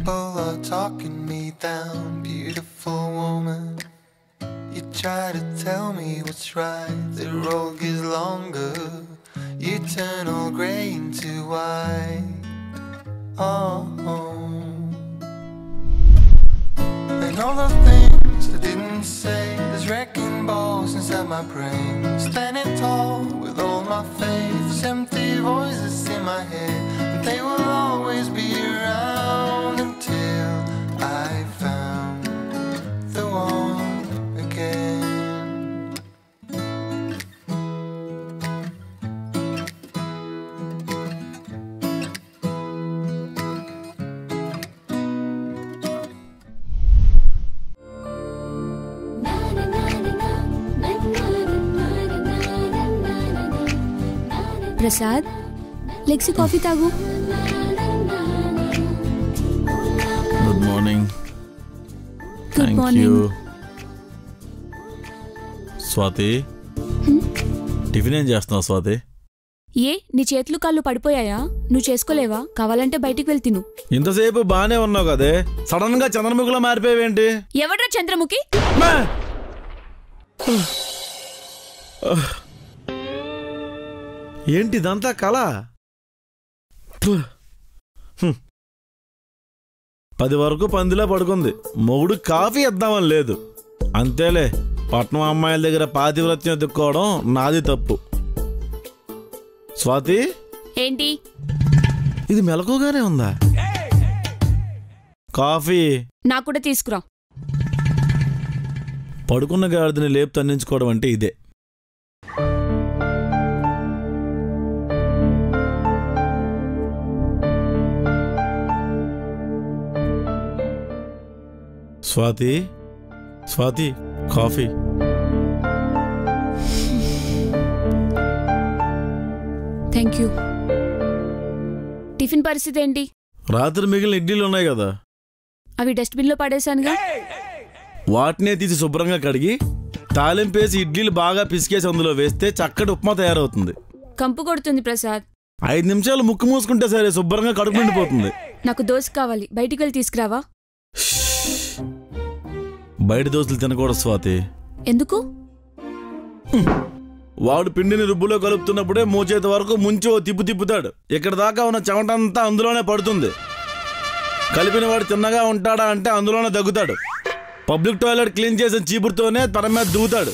people are talking me down, beautiful woman. You try to tell me what's right, the road gets longer. You turn all grey into white. Oh, and all the things I didn't say, there's wrecking balls inside my brain. Standing tall with all my faith, empty voices in my head, and they will always be around until I found the one again. Prasad, లెక్సీ coffee తాగు. Good morning. Good morning. Swathi, tiffin ఏం చేస్తున్నావు స్వాతి? ఏ, నీ చేతులు కాళ్ళు పడిపోయాయా? నువ్వు చేసుకోలేవా? కావాలంటే బయటికి వెళ్ళి తిను. ఇంతసేపు బానే ఉన్నావు కదే, సడన్ గా చంద్రముఖిలో మారిపోయావేంటి? ఎవడ్రా చంద్రముఖి? ఏంటి ఇదంతా కళ? 10 వరకు పందిలా పడుకుంది, మొగుడు కాఫీ ఇద్దామని లేదు. అంతేలే, పట్నం అమ్మాయిల దగ్గర పాతివ్రత్యం ఎత్తుక్కోవడం నాది తప్పు. స్వాతి, ఏంటి ఇది మెలకుగానే ఉందా? కాఫీ నాకు కూడా తీసుకురా. పడుకున్న గాడిదని లేపు తన్నించుకోవడం అంటే ఇదే. Swathi, Swathi, coffee. Thank you. Tiffin పరిస్థితి ఏంటి? రాత్రి మిగిలిన ఇడ్లీలు ఉన్నాయి కదా, అవి డస్ట్బిన్లో పడేశానుగా. వాటినే తీసి శుభ్రంగా కడిగి తాలింపేసి ఇడ్లీలు బాగా పిసికేసి అందులో వేస్తే చక్కటి ఉప్మా తయారవుతుంది. కంపు కొడుతుంది ప్రసాద్. 5 నిమిషాలు ముక్కు మూసుకుంటే సరే, శుభ్రంగా కడుపు నిండిపోతుంది. నాకు దోశ కావాలి, బయటికి వెళ్ళి తీసుకురావా? బయట దోశలు తినకూడదు స్వాతి. ఎందుకు? వాడు పిండిని రుబ్బులో కలుపుతున్నప్పుడే మోచేతి వరకు ముంచి ఓ తిప్పుతాడు. ఇక్కడ దాకా ఉన్న చెమటంతా అందులోనే పడుతుంది. కలిపిన వాడు తిన్నగా ఉంటాడా అంటే అందులోనే దగ్గుతాడు. పబ్లిక్ టాయిలెట్ క్లీన్ చేసిన చీపురుతోనే తన మీద దూతాడు.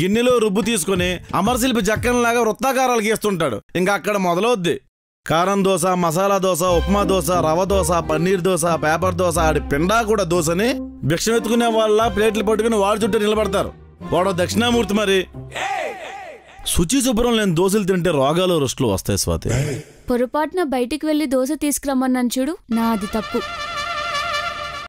గిన్నెలో రుబ్బు తీసుకుని అమరశిల్పి జక్కనలాగా వృత్తాకారాలు గీస్తుంటాడు. ఇంకా అక్కడ మొదలవుద్ది. కారం దోశ, మసాలా దోశ, ఉప్మా దోశ, రవ దోశ, పన్నీర్ దోశ, పేపర్ దోశ, ఆడి పిండా కూడా దోశని భిక్ష ఎత్తుకునే వాళ్ళ ప్లేట్లు పట్టుకుని వాడి చుట్టూ నిలబడతారు. వాడు దక్షిణామూర్తి. మరి శుచి శుభ్రం లేని దోశలు తింటే రోగాలు రుష్టులు వస్తాయి స్వాతి. పొరపాటున బయటికి వెళ్ళి దోశ తీసుకురమ్మన్నాను చూడు, నాది తప్పు.